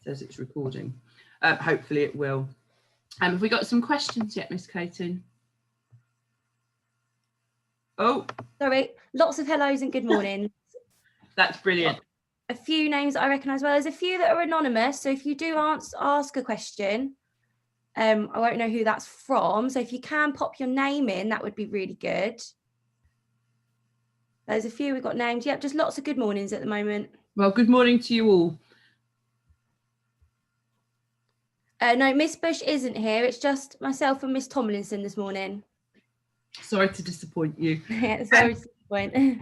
says it's recording. Hopefully it will. Have we got some questions yet, Miss Clayton? Oh, sorry, lots of hellos and good mornings. That's brilliant. A few names that I recognise well. There's a few that are anonymous, so if you do ask a question, I won't know who that's from. So if you can pop your name in, that would be really good. There's a few we've got names. Yep, just lots of good mornings at the moment. Well, good morning to you all. No, Miss Bush isn't here. It's just myself and Miss Tomlinson this morning. Sorry to disappoint you. Yeah, sorry to disappoint.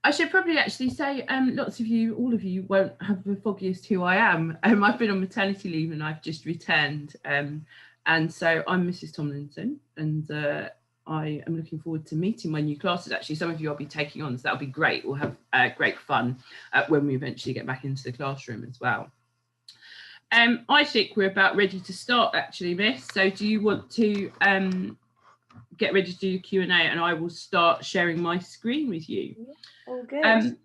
I should probably actually say, lots of you, all of you won't have the foggiest who I am. I've been on maternity leave and I've just returned. And so I'm Mrs. Tomlinson, and I am looking forward to meeting my new classes. Actually, some of you I'll be taking on, so that'll be great. We'll have great fun when we eventually get back into the classroom as well. I think we're about ready to start, actually, Miss. So do you want to get ready to do your Q&A, and I will start sharing my screen with you. All good.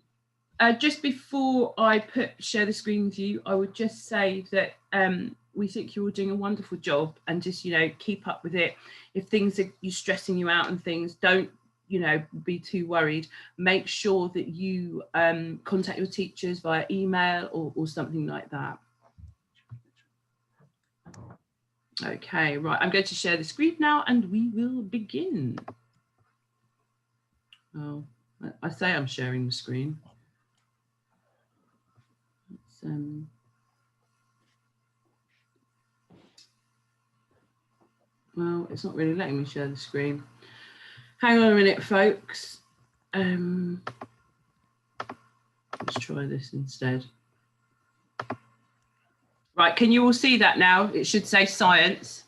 Just before I share the screen with you, I would just say that we think you're all doing a wonderful job, and just, keep up with it. If things are stressing you out and things, don't, be too worried. Make sure that you contact your teachers via email or something like that. Okay, right, I'm going to share the screen now and we will begin. Oh, I say I'm sharing the screen. Well, it's not really letting me share the screen. Hang on a minute, folks. Let's try this instead. Right, can you all see that now? It should say science.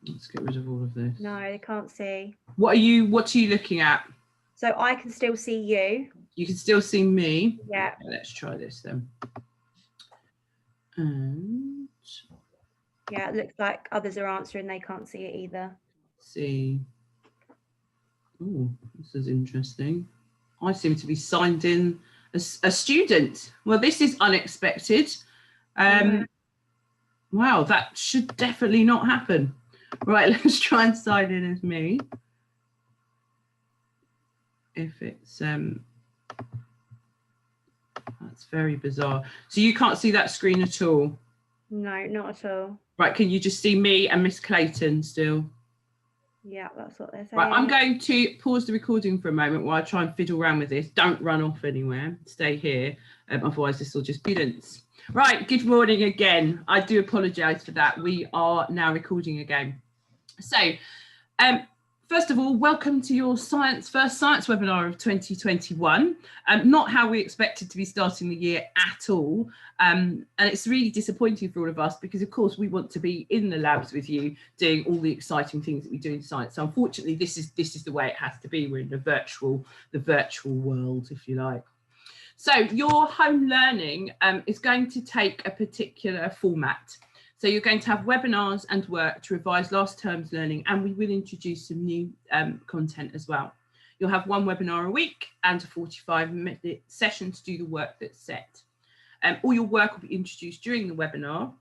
Let's get rid of all of this. No, they can't see. What are you looking at? So I can still see you. You can still see me? Yeah. Okay, let's try this then. And yeah, it looks like others are answering. They can't see it either. See. Oh, this is interesting. I seem to be signed in as a student. Well, this is unexpected. Wow, that should definitely not happen. Right, let's try and sign in as me. If it's that's very bizarre. So you can't see that screen at all? No, not at all. Right, can you just see me and Miss Clayton still? Yeah, that's what they're saying. Right, I'm going to pause the recording for a moment while I try and fiddle around with this. Don't run off anywhere. Stay here. Otherwise, this will just be students. Right, good morning again. I do apologise for that. We are now recording again. So, first of all, welcome to your first science webinar of 2021. Not how we expected to be starting the year at all. And it's really disappointing for all of us because, of course, we want to be in the labs with you doing all the exciting things that we do in science. So unfortunately, this is the way it has to be. We're in the virtual world, if you like. So your home learning is going to take a particular format. So you're going to have webinars and work to revise last term's learning, and we will introduce some new content as well. You'll have one webinar a week and a 45-minute session to do the work that's set. All your work will be introduced during the webinar,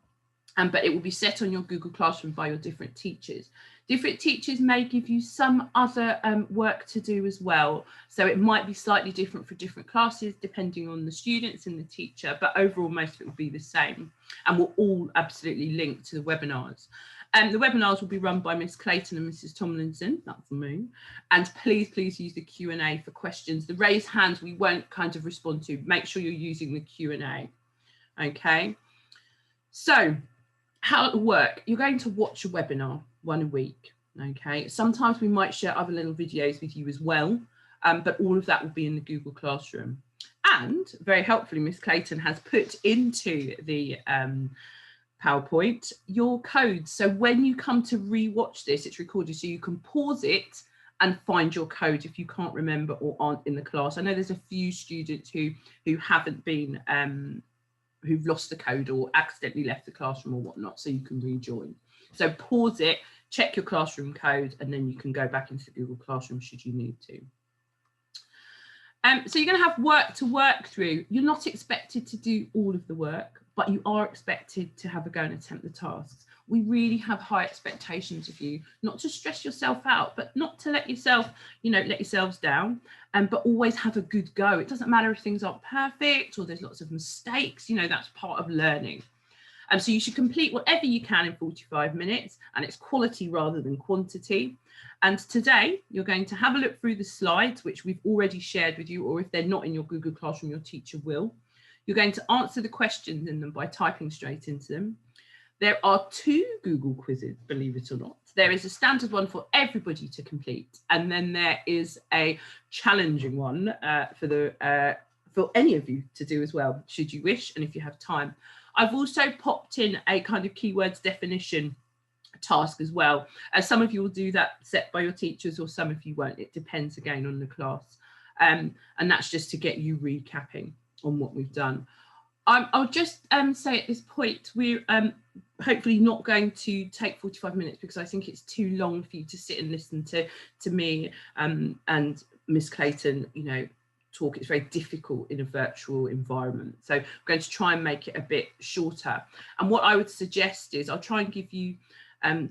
but it will be set on your Google Classroom by your different teachers. Different teachers may give you some other work to do as well. So it might be slightly different for different classes, depending on the students and the teacher, but overall, most of it will be the same. And we'll all absolutely link to the webinars. The webinars will be run by Miss Clayton and Mrs. Tomlinson, that's me. And please use the Q&A for questions. The raised hands we won't kind of respond to. Make sure you're using the Q&A, okay? So, how it will work, you're going to watch a webinar, one a week, okay? Sometimes we might share other little videos with you as well, but all of that will be in the Google Classroom. And very helpfully, Miss Clayton has put into the PowerPoint your codes. So when you come to re-watch this, it's recorded, so you can pause it and find your code if you can't remember or aren't in the class. I know there's a few students who haven't been who've lost the code or accidentally left the classroom or whatnot, so you can rejoin. So pause it, check your classroom code, and then you can go back into the Google Classroom should you need to. So you're going to have work to work through. You're not expected to do all of the work, but you are expected to have a go and attempt the tasks. We really have high expectations of you, not to stress yourself out, but not to let yourself, let yourselves down, but always have a good go. It doesn't matter if things aren't perfect or there's lots of mistakes, that's part of learning. So you should complete whatever you can in 45 minutes, and it's quality rather than quantity. And today you're going to have a look through the slides, which we've already shared with you, or if they're not in your Google Classroom, your teacher will. You're going to answer the questions in them by typing straight into them. There are 2 Google quizzes, believe it or not. There is a standard one for everybody to complete, and then there is a challenging one for any of you to do as well, should you wish, and if you have time. I've also popped in a kind of keywords definition task as well. Some of you will do that set by your teachers, or some of you won't. It depends again on the class. And that's just to get you recapping on what we've done. I'll just say at this point, we're hopefully not going to take 45 minutes because I think it's too long for you to sit and listen to me and Miss Clayton, talk. It's very difficult in a virtual environment. So I'm going to try and make it a bit shorter. And what I would suggest is I'll try and give you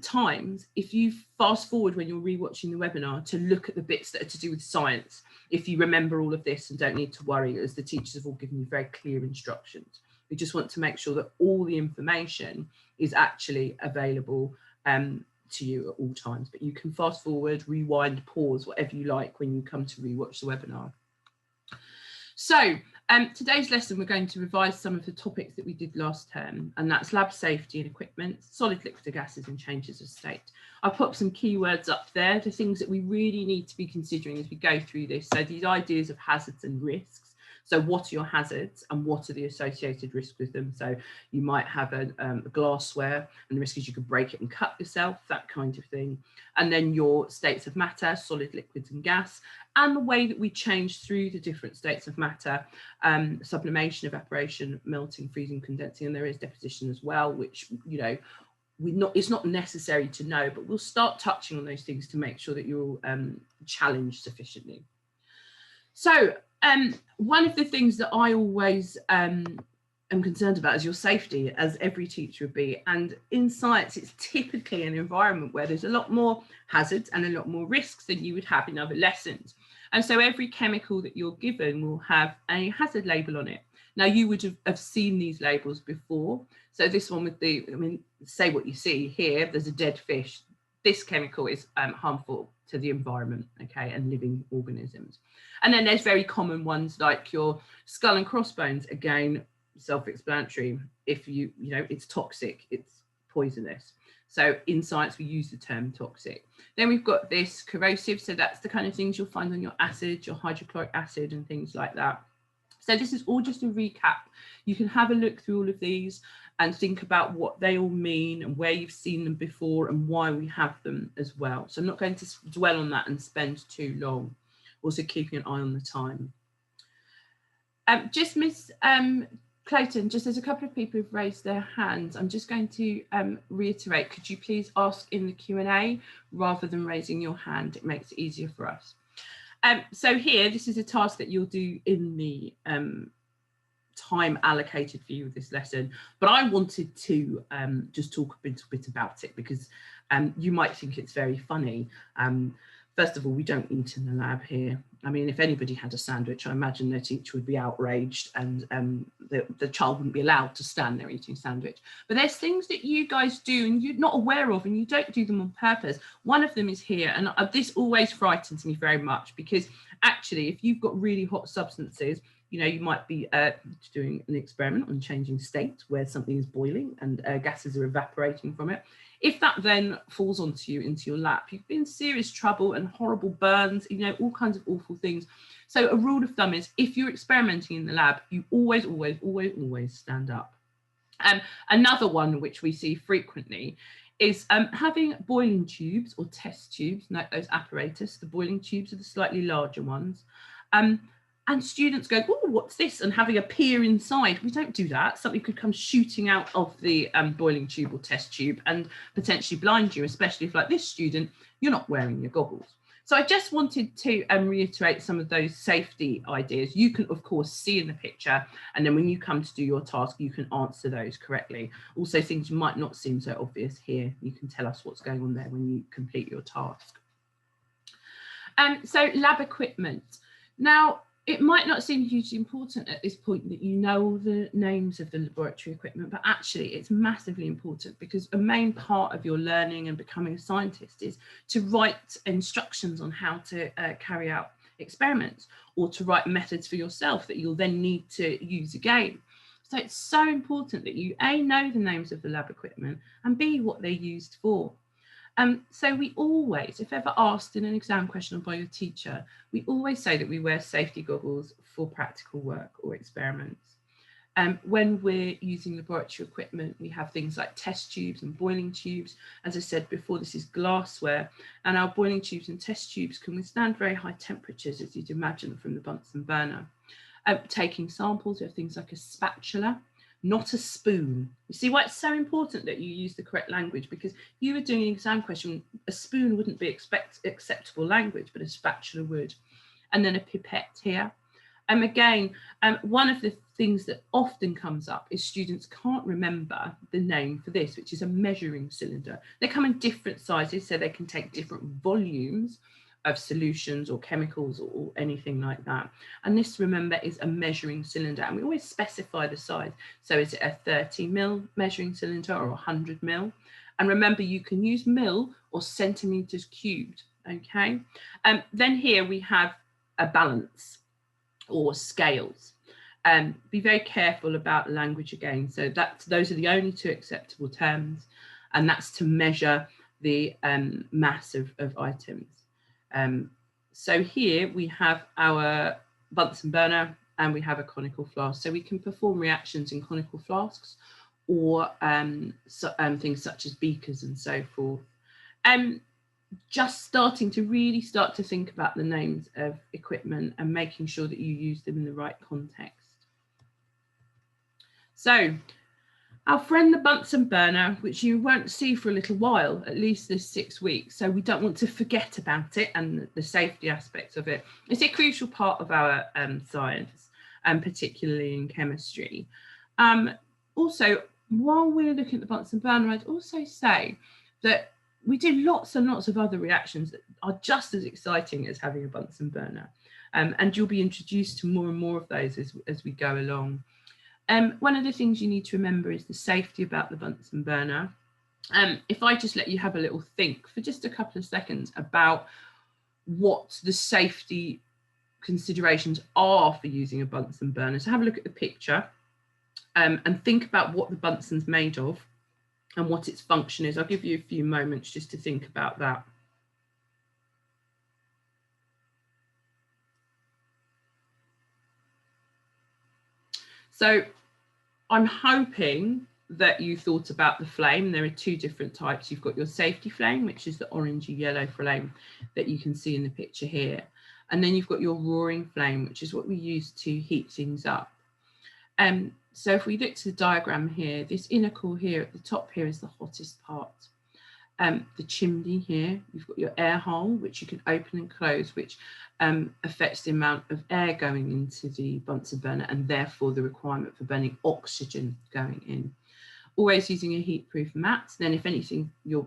times, if you fast forward when you're rewatching the webinar, to look at the bits that are to do with science, if you remember all of this and don't need to worry, as the teachers have all given you very clear instructions. We just want to make sure that all the information is actually available to you at all times. But you can fast forward, rewind, pause, whatever you like when you come to rewatch the webinar. So today's lesson, we're going to revise some of the topics that we did last term, and that's lab safety and equipment, solid, liquid, gases and changes of state. I've put some keywords up there, the things that we really need to be considering as we go through this. So these ideas of hazards and risks. So what are your hazards and what are the associated risks with them? So you might have a glassware, and the risk is you could break it and cut yourself, that kind of thing. And then your states of matter, solid, liquids and gas, and the way that we change through the different states of matter, sublimation, evaporation, melting, freezing, condensing, and there is deposition as well, which, it's not necessary to know, but we'll start touching on those things to make sure that you're challenged sufficiently. So one of the things that I always am concerned about is your safety, as every teacher would be. And in science, it's typically an environment where there's a lot more hazards and a lot more risks than you would have in other lessons. And so every chemical that you're given will have a hazard label on it. Now, you would have seen these labels before. So this one with say what you see here, there's a dead fish. This chemical is harmful to the environment, okay, and living organisms. And then there's very common ones like your skull and crossbones, again, self-explanatory. If it's toxic, it's poisonous. So in science, we use the term toxic. Then we've got this corrosive. So that's the kind of things you'll find on your acid, your hydrochloric acid and things like that. So this is all just a recap. You can have a look through all of these and think about what they all mean and where you've seen them before and why we have them as well. So I'm not going to dwell on that and spend too long. Also keeping an eye on the time. Just Miss Clayton, just there's a couple of people who've raised their hands. I'm just going to reiterate, could you please ask in the Q&A rather than raising your hand? It makes it easier for us. So here, this is a task that you'll do in the time allocated for you with this lesson, but I wanted to just talk a little bit about it because you might think it's very funny. First of all, we don't eat in the lab here. I mean, if anybody had a sandwich, I imagine their teacher would be outraged and the child wouldn't be allowed to stand there eating sandwich. But there's things that you guys do and you're not aware of and you don't do them on purpose. One of them is here, and this always frightens me very much because actually, if you've got really hot substances, you might be doing an experiment on changing state where something is boiling and gases are evaporating from it. If that then falls onto you into your lap, you've been in serious trouble and horrible burns, all kinds of awful things. So a rule of thumb is if you're experimenting in the lab, you always, always, always, always stand up. Another one which we see frequently is having boiling tubes or test tubes, like those apparatus. The boiling tubes are the slightly larger ones. And students go, oh, what's this? And having a peer inside. We don't do that. Something could come shooting out of the boiling tube or test tube and potentially blind you, especially if, like this student, you're not wearing your goggles. So I just wanted to reiterate some of those safety ideas. You can, of course, see in the picture, and then when you come to do your task, you can answer those correctly. Also, things might not seem so obvious here. You can tell us what's going on there when you complete your task. So lab equipment. Now, it might not seem hugely important at this point that you know all the names of the laboratory equipment, but actually it's massively important, because a main part of your learning and becoming a scientist is to write instructions on how to carry out experiments, or to write methods for yourself that you'll then need to use again. So it's so important that you A, know the names of the lab equipment, and B, what they're used for. So we always, if ever asked in an exam question or by your teacher, we always say that we wear safety goggles for practical work or experiments. When we're using laboratory equipment, we have things like test tubes and boiling tubes. As I said before, this is glassware, and our boiling tubes and test tubes can withstand very high temperatures, as you'd imagine from the Bunsen burner. Taking samples, we have things like a spatula, not a spoon. You see why it's so important that you use the correct language, because if you were doing an exam question, a spoon wouldn't be acceptable language, but a spatula would. And then a pipette here. Again, one of the things that often comes up is students can't remember the name for this, which is a measuring cylinder. They come in different sizes, so they can take different volumes of solutions or chemicals or anything like that. And this, remember, is a measuring cylinder, and we always specify the size. So is it a 30 ml measuring cylinder or 100 ml? And remember, you can use mil or centimeters cubed, okay? Then here we have a balance or scales. Be very careful about language again. So those are the only two acceptable terms, and that's to measure the mass of items. So here we have our Bunsen burner, and we have a conical flask. So we can perform reactions in conical flasks, or things such as beakers and so forth. Just starting to really start to think about the names of equipment and making sure that you use them in the right context. So our friend the Bunsen burner, which you won't see for a little while, at least this 6 weeks, so we don't want to forget about it and the safety aspects of it. It's a crucial part of our science, and particularly in chemistry. Also, while we're looking at the Bunsen burner, I'd also say that we do lots and lots of other reactions that are just as exciting as having a Bunsen burner, and you'll be introduced to more and more of those as we go along. One of the things you need to remember is the safety about the Bunsen burner. If I just let you have a little think for just a couple of seconds about what the safety considerations are for using a Bunsen burner. So have a look at the picture and think about what the Bunsen's made of and what its function is. I'll give you a few moments just to think about that. So I'm hoping that you thought about the flame. There are two different types. You've got your safety flame, which is the orangey yellow flame that you can see in the picture here. And then you've got your roaring flame, which is what we use to heat things up. So if we look to the diagram here, this inner core here at the top here is the hottest part. The chimney here, you've got your air hole, which you can open and close, which affects the amount of air going into the Bunsen burner and therefore the requirement for burning oxygen going in. Always using a heat-proof mat. Then if anything your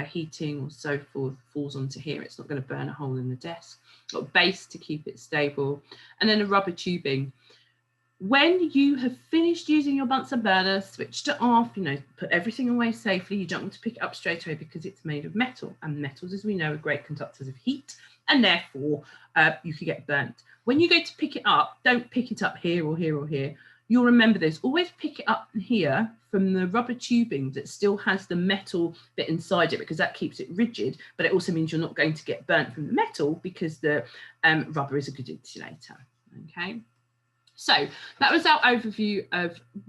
heating or so forth falls onto here, it's not going to burn a hole in the desk. Got a base to keep it stable, and then a rubber tubing. When you have finished using your Bunsen burner, switched it off, put everything away safely. You don't want to pick it up straight away because it's made of metal, and metals, as we know, are great conductors of heat, and therefore you could get burnt. When you go to pick it up, don't pick it up here or here or here. You'll remember this. Always pick it up here from the rubber tubing that still has the metal bit inside it, because that keeps it rigid, but it also means you're not going to get burnt from the metal because the rubber is a good insulator. Okay. So that was our overview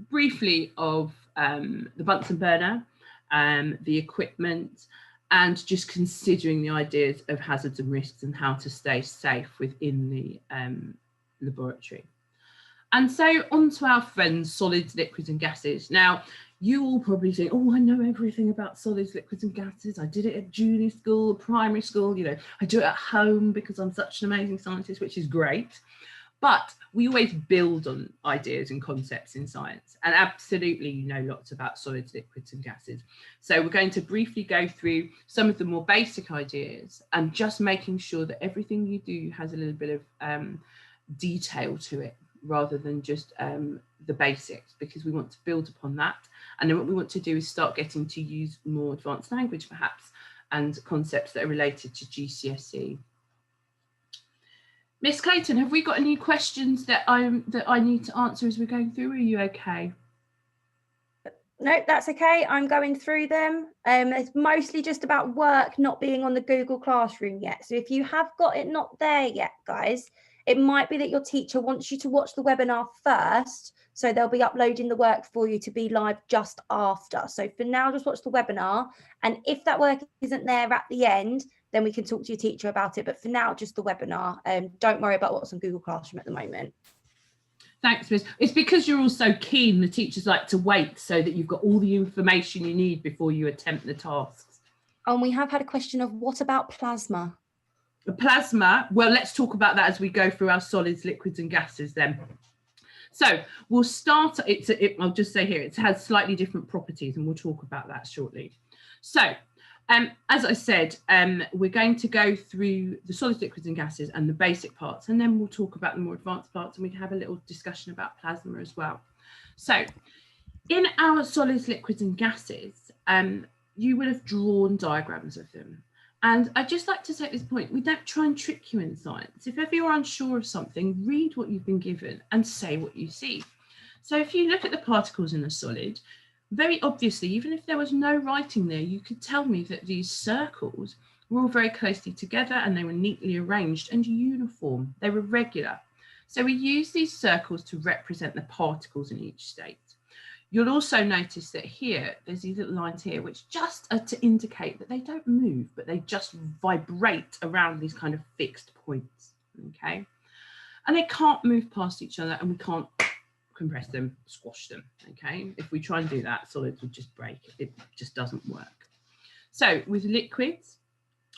briefly of the Bunsen burner, the equipment, and just considering the ideas of hazards and risks and how to stay safe within the laboratory. And so on to our friends, solids, liquids and gases. Now, you all probably think, oh, I know everything about solids, liquids and gases. I did it at junior school, primary school, you know, I do it at home because I'm such an amazing scientist, which is great. But we always build on ideas and concepts in science, and absolutely you know lots about solids, liquids and gases. So we're going to briefly go through some of the more basic ideas and just making sure that everything you do has a little bit of detail to it rather than just the basics, because we want to build upon that. And then what we want to do is start getting to use more advanced language perhaps and concepts that are related to GCSE. Miss Clayton, have we got any questions that I need to answer as we're going through? Are you okay? No, that's okay. I'm going through them. It's mostly just about work not being on the Google Classroom yet. So if you have got it not there yet, guys, it might be that your teacher wants you to watch the webinar first. So they'll be uploading the work for you to be live just after. So for now, just watch the webinar. And if that work isn't there at the end, then we can talk to your teacher about it. But for now, just the webinar. Don't worry about what's on Google Classroom at the moment. Thanks, Miss. It's because you're all so keen. The teachers like to wait so that you've got all the information you need before you attempt the tasks. And we have had a question of what about plasma? The plasma, well, let's talk about that as we go through our solids, liquids and gases then. So we'll start, I'll just say here, it has slightly different properties and we'll talk about that shortly. So as I said, we're going to go through the solids, liquids and gases and the basic parts, and then we'll talk about the more advanced parts, and we can have a little discussion about plasma as well. So in our solids, liquids and gases, you would have drawn diagrams of them. And I'd just like to say at this point, we don't try and trick you in science. If ever you're unsure of something, read what you've been given and say what you see. So if you look at the particles in a solid, very obviously, even if there was no writing there, you could tell me that these circles were all very closely together and they were neatly arranged and uniform. They were regular. So we use these circles to represent the particles in each state. You'll also notice that here, there's these little lines here, which just are to indicate that they don't move, but they just vibrate around these kind of fixed points, okay? And they can't move past each other and we can't compress them, squash them, okay? If we try and do that, solids would just break. It just doesn't work. So with liquids,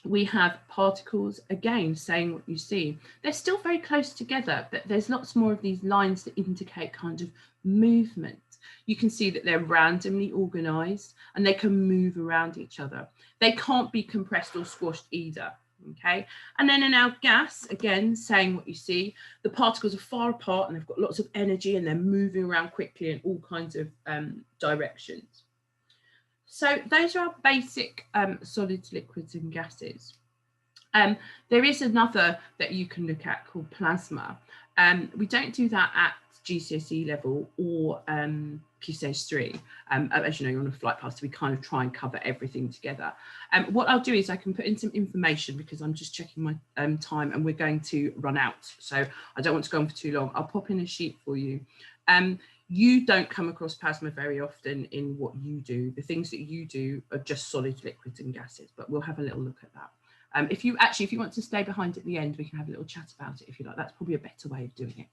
we have particles, again, saying what you see. They're still very close together, but there's lots more of these lines that indicate kind of movement. You can see that they're randomly organized and they can move around each other. They can't be compressed or squashed either, okay? And then in our gas, again, saying what you see, the particles are far apart and they've got lots of energy and they're moving around quickly in all kinds of directions. So those are our basic solids, liquids and gases. There is another that you can look at called plasma. We don't do that at GCSE level or Key Stage 3. As you know, you're on a flight path, so we kind of try and cover everything together. What I'll do is I can put in some information because I'm just checking my time and we're going to run out. So I don't want to go on for too long. I'll pop in a sheet for you. You don't come across plasma very often in what you do. The things that you do are just solids, liquids and gases, but we'll have a little look at that. If you want to stay behind at the end, we can have a little chat about it if you like. That's probably a better way of doing it.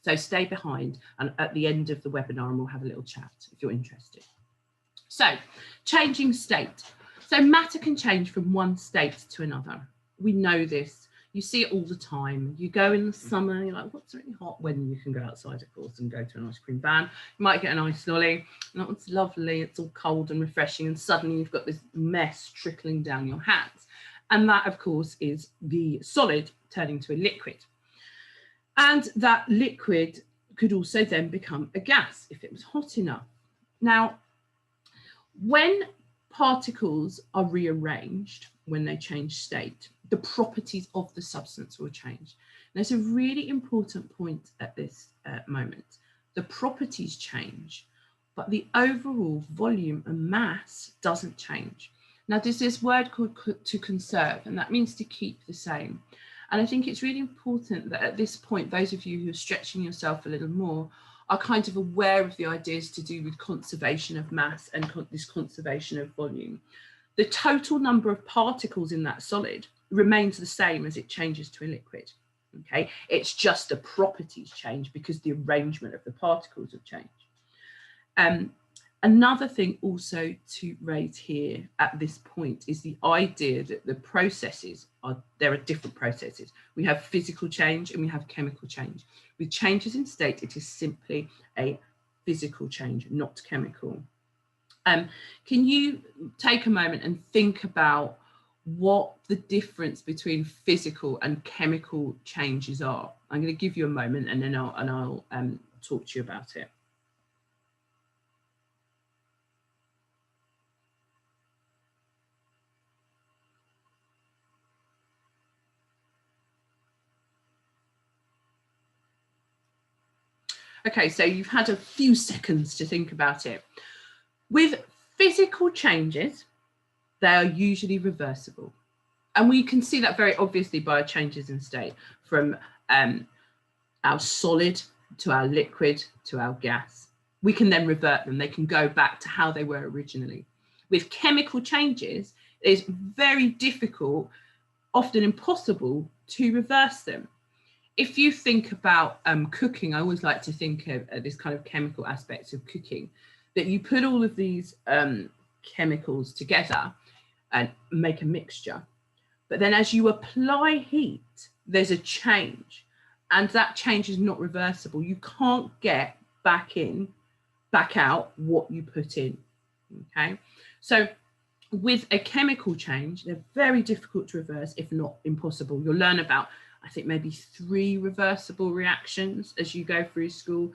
So stay behind and at the end of the webinar and we'll have a little chat if you're interested. So changing state. So matter can change from one state to another. We know this. You see it all the time. You go in the summer, you're like, what's really hot? When you can go outside, of course, and go to an ice cream van. You might get an ice lolly. And it's lovely. It's all cold and refreshing. And suddenly you've got this mess trickling down your hands. And that, of course, is the solid turning to a liquid. And that liquid could also then become a gas if it was hot enough. Now, when particles are rearranged, when they change state, the properties of the substance will change. There's a really important point at this moment. The properties change, but the overall volume and mass doesn't change. Now, there's this word called to conserve, and that means to keep the same. And I think it's really important that at this point, those of you who are stretching yourself a little more are kind of aware of the ideas to do with conservation of mass and this conservation of volume. The total number of particles in that solid remains the same as it changes to a liquid. Okay, it's just the properties change because the arrangement of the particles have changed. Another thing also to raise here at this point is the idea that the processes there are different processes. We have physical change and we have chemical change. With changes in state, it is simply a physical change, not chemical. Can you take a moment and think about what the difference between physical and chemical changes are? I'm going to give you a moment and then I'll talk to you about it. Okay, so you've had a few seconds to think about it. With physical changes, they are usually reversible. And we can see that very obviously by changes in state, from our solid to our liquid to our gas. We can then revert them. They can go back to how they were originally. With chemical changes, it's very difficult, often impossible, to reverse them. If you think about cooking, I always like to think of this kind of chemical aspects of cooking, that you put all of these chemicals together and make a mixture. But then as you apply heat, there's a change, and that change is not reversible. You can't get back out what you put in, okay? So with a chemical change, they're very difficult to reverse, if not impossible. You'll learn about, I think, maybe 3 reversible reactions as you go through school,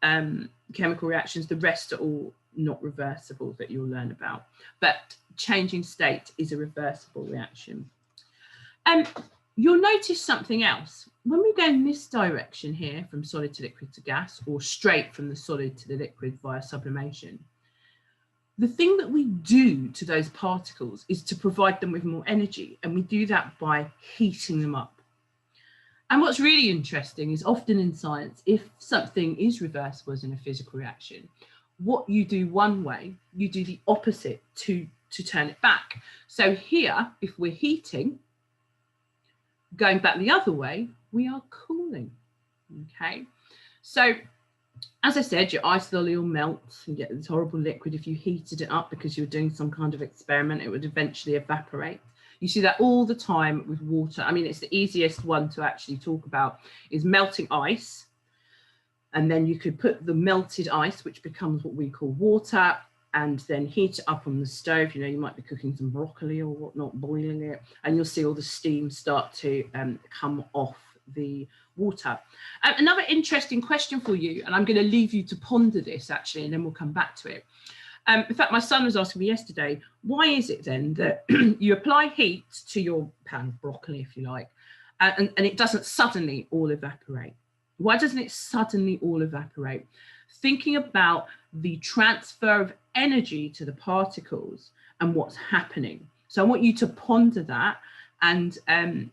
chemical reactions. The rest are all not reversible that you'll learn about. But changing state is a reversible reaction. You'll notice something else. When we go in this direction here, from solid to liquid to gas, or straight from the solid to the liquid via sublimation, the thing that we do to those particles is to provide them with more energy, and we do that by heating them up. And what's really interesting is often in science, if something is reversible as in a physical reaction, what you do one way, you do the opposite to turn it back. So here, if we're heating, going back the other way, we are cooling, okay? So as I said, your ice lolly will melt and get this horrible liquid. If you heated it up because you were doing some kind of experiment, it would eventually evaporate. You see that all the time with water. I mean, it's the easiest one to actually talk about is melting ice. And then you could put the melted ice, which becomes what we call water, and then heat it up on the stove. You know, you might be cooking some broccoli or whatnot, boiling it, and you'll see all the steam start to come off the water. Another interesting question for you, and I'm going to leave you to ponder this actually, and then we'll come back to it. In fact, my son was asking me yesterday, why is it then that you apply heat to your pan of broccoli, if you like, and it doesn't suddenly all evaporate? Why doesn't it suddenly all evaporate? Thinking about the transfer of energy to the particles and what's happening. So I want you to ponder that. And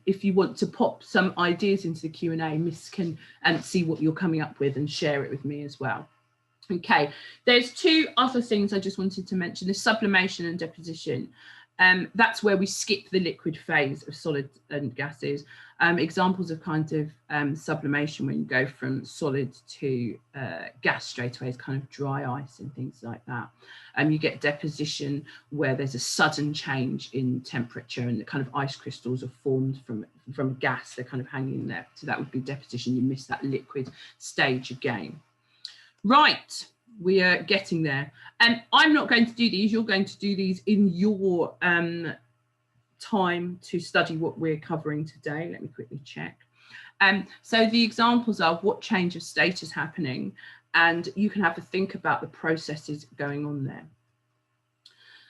if you want to pop some ideas into the Q&A, Miss can see what you're coming up with and share it with me as well. Okay, there's 2 other things I just wanted to mention, the sublimation and deposition. That's where we skip the liquid phase of solids and gases. Examples of kind of sublimation when you go from solid to gas straight away is kind of dry ice and things like that. You get deposition where there's a sudden change in temperature and the kind of ice crystals are formed from gas, they're kind of hanging there. So that would be deposition, you miss that liquid stage again. Right, we are getting there. And I'm not going to do these, you're going to do these in your time to study what we're covering today. Let me quickly check. So the examples are what change of state is happening, and you can have a think about the processes going on there.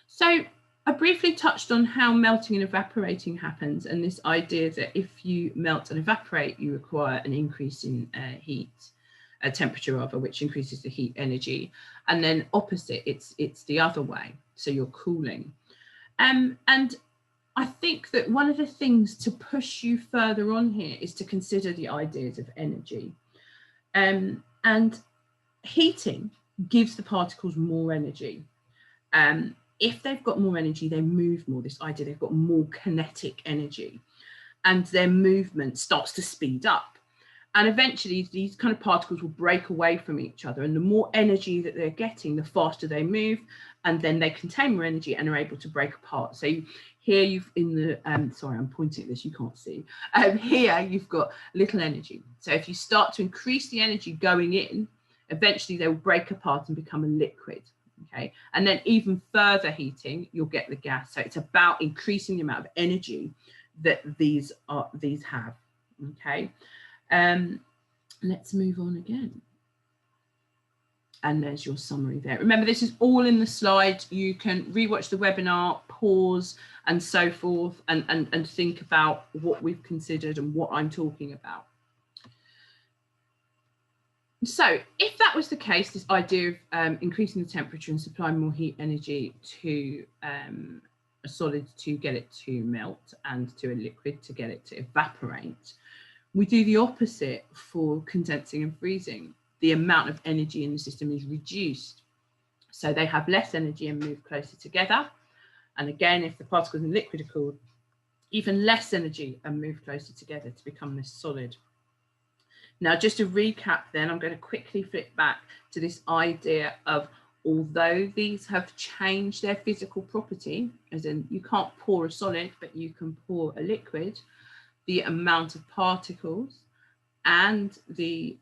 So I briefly touched on how melting and evaporating happens, and this idea that if you melt and evaporate, you require an increase in heat. Temperature rather, which increases the heat energy, and then opposite, it's the other way, so you're cooling. And I think that one of the things to push you further on here is to consider the ideas of energy, and heating gives the particles more energy. If they've got more energy, they move more. This idea they've got more kinetic energy, and their movement starts to speed up. And eventually these kind of particles will break away from each other, and the more energy that they're getting, the faster they move, and then they contain more energy and are able to break apart. So here you've in the, sorry, I'm pointing at this, you can't see. Here you've got little energy. So if you start to increase the energy going in, eventually they will break apart and become a liquid. Okay, and then even further heating, you'll get the gas. So it's about increasing the amount of energy that these have. Okay. Let's move on again. And there's your summary there. Remember, this is all in the slide. You can rewatch the webinar, pause, and so forth, and think about what we've considered and what I'm talking about. So if that was the case, this idea of increasing the temperature and supplying more heat energy to a solid to get it to melt, and to a liquid to get it to evaporate, we do the opposite for condensing and freezing. The amount of energy in the system is reduced. So they have less energy and move closer together. And again, if the particles in the liquid are cooled, even less energy and move closer together to become this solid. Now, just to recap then, I'm going to quickly flip back to this idea of, although these have changed their physical property, as in you can't pour a solid, but you can pour a liquid, the amount of particles and the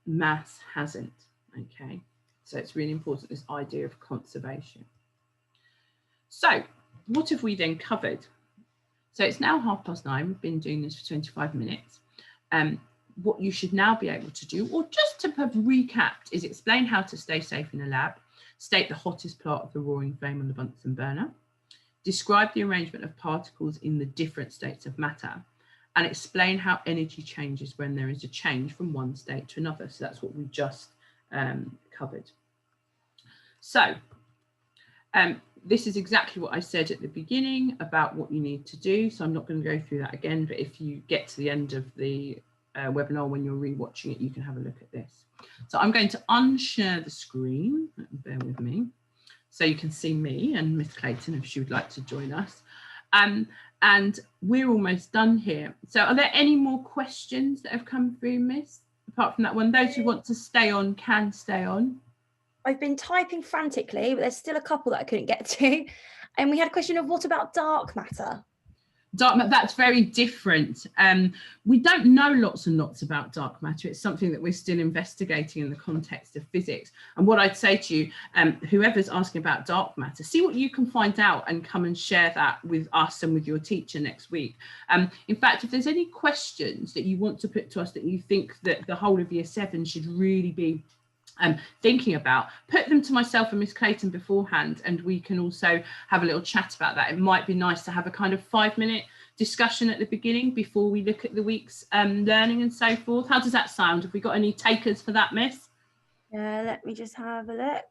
mass hasn't. Okay, so it's really important, this idea of conservation. So what have we then covered? So it's now 9:30. We've been doing this for 25 minutes. What you should now be able to do, or just to have recapped, is explain how to stay safe in a lab, state the hottest part of the roaring flame on the Bunsen burner, describe the arrangement of particles in the different states of matter, and explain how energy changes when there is a change from one state to another. So that's what we just covered. So this is exactly what I said at the beginning about what you need to do. So I'm not going to go through that again, but if you get to the end of the webinar, when you're rewatching it, you can have a look at this. So I'm going to unshare the screen, bear with me, so you can see me and Miss Clayton if she would like to join us. And we're almost done here. So are there any more questions that have come through, Miss? Apart from that one, those who want to stay on can stay on. I've been typing frantically, but there's still a couple that I couldn't get to. And we had a question of, what about dark matter? Dark matter, that's very different. We don't know lots and lots about dark matter. It's something that we're still investigating in the context of physics. And what I'd say to you, whoever's asking about dark matter, see what you can find out and come and share that with us and with your teacher next week. In fact, if there's any questions that you want to put to us that you think that the whole of Year 7 should really be thinking about, put them to myself and Miss Clayton beforehand, and we can also have a little chat about that. It might be nice to have a kind of 5-minute discussion at the beginning before we look at the week's learning and so forth. How does that sound? Have we got any takers for that, Miss? Let me just have a look.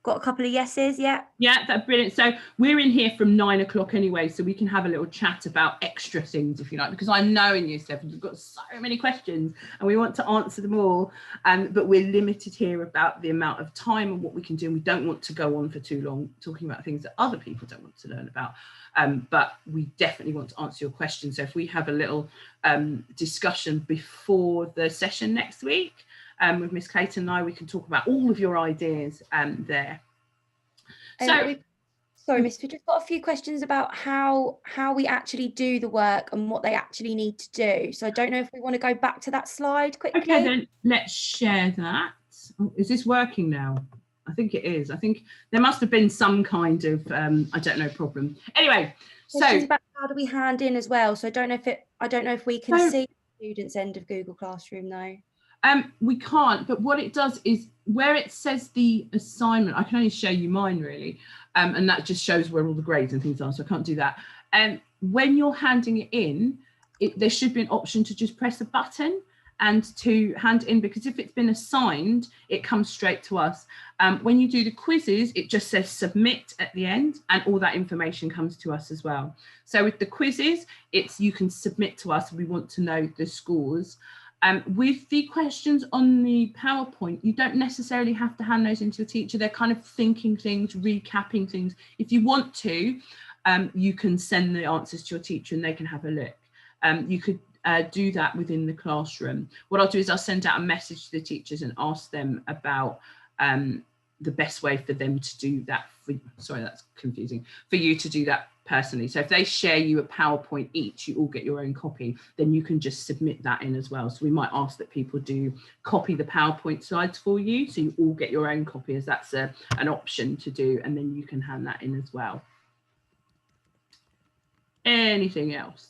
Got a couple of yeses, yeah. Yeah, that's brilliant. So we're in here from 9 o'clock anyway, so we can have a little chat about extra things, if you like, because I know in Year 7 you've got so many questions and we want to answer them all, but we're limited here about the amount of time and what we can do, and we don't want to go on for too long talking about things that other people don't want to learn about, but we definitely want to answer your questions. So if we have a little discussion before the session next week, with Miss Clayton and I, we can talk about all of your ideas there. So, sorry, Miss, we've just got a few questions about how we actually do the work and what they actually need to do. So I don't know if we want to go back to that slide quickly. Okay, then let's share that. Oh, is this working now? I think it is. I think there must have been some kind of, I don't know, problem. Anyway, questions about how do we hand in as well. So I don't know if we can see the students' end of Google Classroom though. We can't, but what it does is where it says the assignment, I can only show you mine really, and that just shows where all the grades and things are, so I can't do that. When you're handing it in, there should be an option to just press a button and to hand in, because if it's been assigned, it comes straight to us. When you do the quizzes, it just says submit at the end, and all that information comes to us as well. So with the quizzes, you can submit to us, we want to know the scores. With the questions on the PowerPoint, you don't necessarily have to hand those into your teacher. They're kind of thinking things, recapping things. If you want to, you can send the answers to your teacher and they can have a look. You could do that within the classroom. What I'll do is I'll send out a message to the teachers and ask them about the best way for them to do that. Sorry, that's confusing. For you to do that personally. So if they share you a PowerPoint each, you all get your own copy, then you can just submit that in as well. So we might ask that people do copy the PowerPoint slides for you, so you all get your own copy, as that's an option to do, and then you can hand that in as well. Anything else?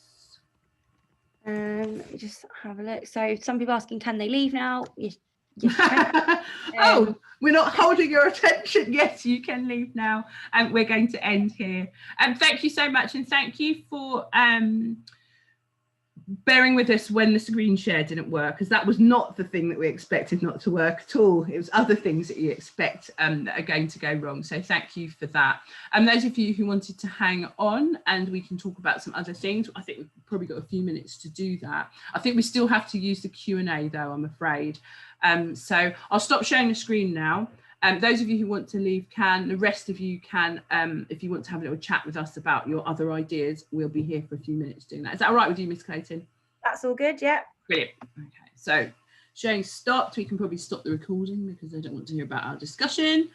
Let me just have a look. So some people asking, can they leave now? Yes, you can. Oh, we're not holding your attention. Yes, you can leave now. And we're going to end here. And thank you so much. And thank you for bearing with us when the screen share didn't work, because that was not the thing that we expected not to work at all. It was other things that you expect that are going to go wrong. So thank you for that. And those of you who wanted to hang on and we can talk about some other things, I think we've probably got a few minutes to do that. I think we still have to use the Q&A though, I'm afraid. So I'll stop sharing the screen now. Those of you who want to leave can, the rest of you can, if you want to have a little chat with us about your other ideas, we'll be here for a few minutes doing that. Is that all right with you, Miss Clayton? That's all good, yeah. Brilliant. Okay, so sharing stopped. We can probably stop the recording because I don't want to hear about our discussion.